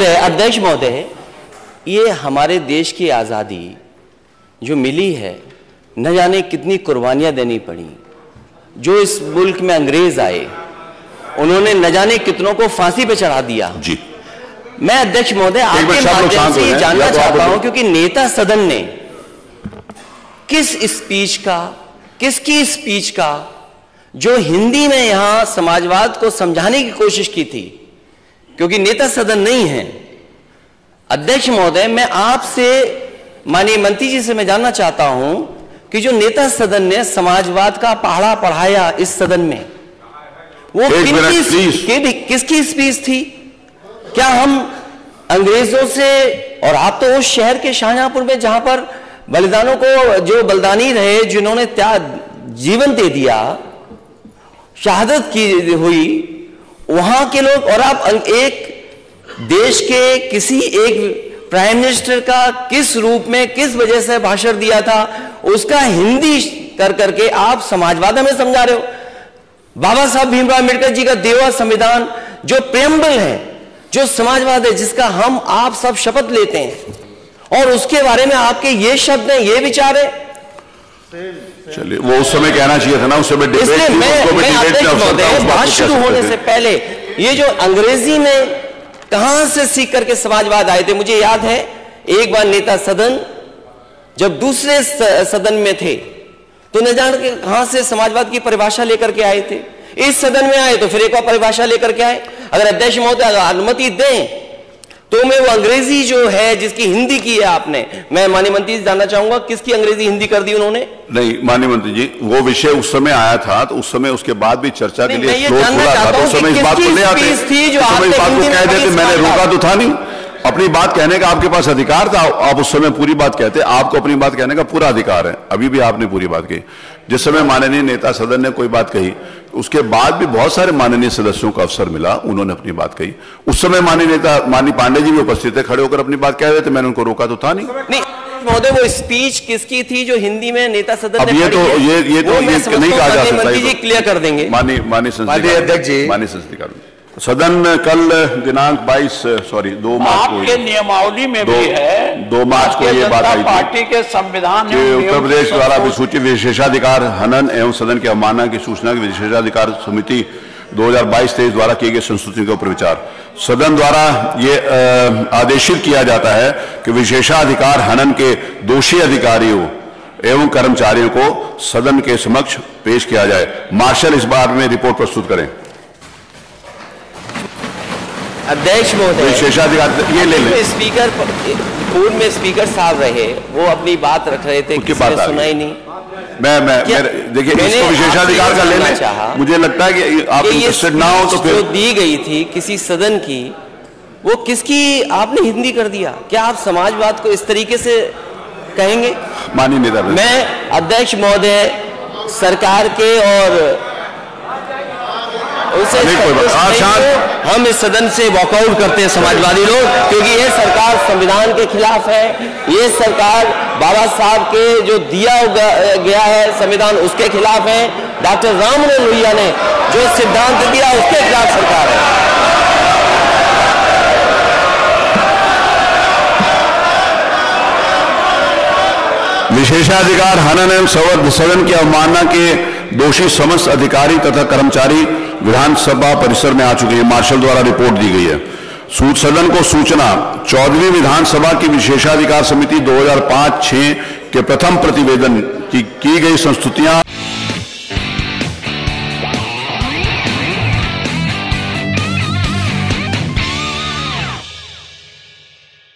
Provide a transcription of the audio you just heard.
अध्यक्ष महोदय, ये हमारे देश की आज़ादी जो मिली है, न जाने कितनी कुर्बानियां देनी पड़ी। जो इस मुल्क में अंग्रेज आए, उन्होंने न जाने कितनों को फांसी पे चढ़ा दिया। जी, मैं अध्यक्ष महोदय आपके माध्यम से जानना चाहता हूं, क्योंकि नेता सदन ने किसकी स्पीच का जो हिंदी में यहां समाजवाद को समझाने की कोशिश की थी, क्योंकि नेता सदन नहीं है। अध्यक्ष महोदय, मैं आपसे, माननीय मंत्री जी से मैं जानना चाहता हूं कि जो नेता सदन ने समाजवाद का पढ़ा पढ़ाया इस सदन में, वो किसकी स्पीच थी? क्या हम अंग्रेजों से, और आप तो उस शहर के शाहजहांपुर में जहां पर बलिदानों को, जो बलिदानी रहे, जिन्होंने जीवन दे दिया, शहादत की हुई, वहां के लोग, और आप एक देश के किसी एक प्राइम मिनिस्टर का किस रूप में, किस वजह से भाषण दिया था, उसका हिंदी कर करके आप समाजवाद हमें समझा रहे हो। बाबा साहब भीमराव अम्बेडकर जी का दिया हुआ संविधान जो प्रेम्बल है, जो समाजवाद है, जिसका हम आप सब शपथ लेते हैं, और उसके बारे में आपके ये शब्द हैं, ये विचार है। चलिए, वो उस समय कहना चाहिए था ना, उस समय बात शुरू होने से पहले ये जो अंग्रेजी में कहां से सीख करके समाजवाद आए थे। मुझे याद है एक बार नेता सदन जब दूसरे सदन में थे, तो न जान के कहां से समाजवाद की परिभाषा लेकर के आए थे। इस सदन में आए तो फिर एक और परिभाषा लेकर के आए। अगर अध्यक्ष महोदय अनुमति दें तो मैं वो अंग्रेजी जो है, जिसकी हिंदी की है आपने, मैं माननीय मंत्री जी जानना चाहूंगा किसकी अंग्रेजी हिंदी कर दी उन्होंने? नहीं माननीय मंत्री जी, वो विषय उस समय आया था, तो उस समय उसके बाद भी चर्चा के लिए उस समय इस बात को ले आते, कह देते, मैंने रोका तो था नहीं। अपनी बात कहने का आपके पास अधिकार था, आप उस समय पूरी बात कहते, आपको अपनी बात कहने का पूरा अधिकार है। अभी भी आपने पूरी बात कही। जिस समय माननीय नेता सदन ने कोई बात कही, उसके बाद भी बहुत सारे माननीय सदस्यों को अवसर मिला, उन्होंने अपनी बात कही। उस समय माननीय पांडे जी भी उपस्थित थे, खड़े होकर अपनी बात कह रहे थे, मैंने उनको रोका तो था नहीं। महोदय, वो स्पीच किसकी थी जो हिंदी में नेता सदन ने? ये तो नहीं कहा जा सकता। मंत्री जी क्लियर कर देंगे। माननीय संसदीय सदन कल दिनांक 2 मार्च को, आपके नियमावली में भी है, 2 मार्च को ये बात आई थी, पार्टी के संविधान कि उत्तर प्रदेश द्वारा अधिसूचित विशेषाधिकार हनन एवं सदन की अवमानना की सूचना की विशेषाधिकार समिति 2022-23 द्वारा किए गए संस्तुति के ऊपर विचार। सदन द्वारा ये आदेशित किया जाता है कि विशेषाधिकार हनन के दोषी अधिकारियों एवं कर्मचारियों को सदन के समक्ष पेश किया जाए। मार्शल इस बारे में रिपोर्ट प्रस्तुत करें। अध्यक्ष महोदय, विशेषाधिकार ये ले लें। स्पीकर पूर्व में स्पीकर साहब रहे, वो अपनी बात रख रहे थे, किसी ने सुना ही नहीं। देखिए, इसको विशेषाधिकार का ले लें। मुझे लगता है कि आप इंटरेस्टेड ना हो तो फिर जो दी गई थी किसी सदन की, वो किसकी आपने हिंदी कर दिया? क्या आप समाजवाद को इस तरीके से कहेंगे? माननीय नेता, मैं अध्यक्ष महोदय सरकार के और उसे हम इस सदन से वॉकआउट करते हैं समाजवादी लोग, क्योंकि ये सरकार संविधान के खिलाफ है। ये सरकार बाबा साहब के जो दिया गया है संविधान, उसके खिलाफ है। डॉक्टर राममनोहर लोहिया ने जो सिद्धांत दिया, उसके खिलाफ सरकार है। विशेषाधिकार हनन एवं सदन की अवमानना के दोषी समस्त अधिकारी तथा कर्मचारी विधानसभा परिसर में आ चुके हैं। मार्शल द्वारा रिपोर्ट दी गई है। सदन को सूचना 14वीं विधानसभा की विशेषाधिकार समिति 2005-6 के प्रथम प्रतिवेदन की गई संस्तुतियां